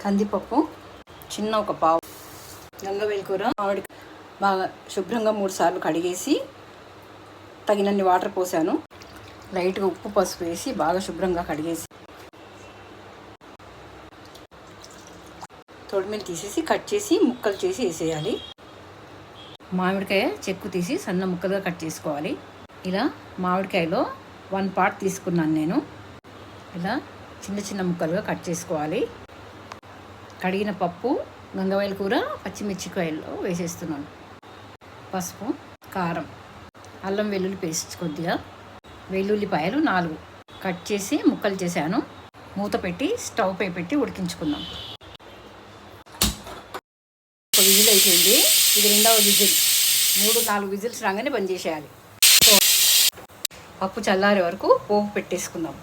కందిపప్పు చిన్న ఒక పావు, గంగవేల్ కూర మామిడి బాగా శుభ్రంగా 3 సార్లు కడిగేసి తగినన్ని వాటర్ పోసాను. లైట్గా ఉప్పు పసుపు వేసి బాగా శుభ్రంగా కడిగేసి తొడిమిని తీసేసి కట్ చేసి ముక్కలు చేసి వేసేయాలి. మామిడికాయ చెక్కు తీసి సన్న ముక్కలుగా కట్ చేసుకోవాలి. ఇలా మామిడికాయలో 1 పార్ట్ తీసుకున్నాను నేను. ఇలా చిన్న చిన్న ముక్కలుగా కట్ చేసుకోవాలి. కడిగిన పప్పు, గంగవేల్ కూర, పచ్చిమిర్చికాయల్లో వేసేస్తున్నాను. పసుపు, కారం, అల్లం వెల్లుల్లి పేస్ట్ కొద్దిగా, వెల్లుల్లిపాయలు 4 కట్ చేసి ముక్కలు చేశాను. మూత పెట్టి స్టవ్ పై పెట్టి ఉడికించుకుందాం. ఒక విజిల్ అయిపోయింది. ఇది 2వ విజిల్. 3-4 విజిల్స్ రాగానే బంద్ చేసేయాలి. పప్పు చల్లారే వరకు పోపు పెట్టేసుకుందాం.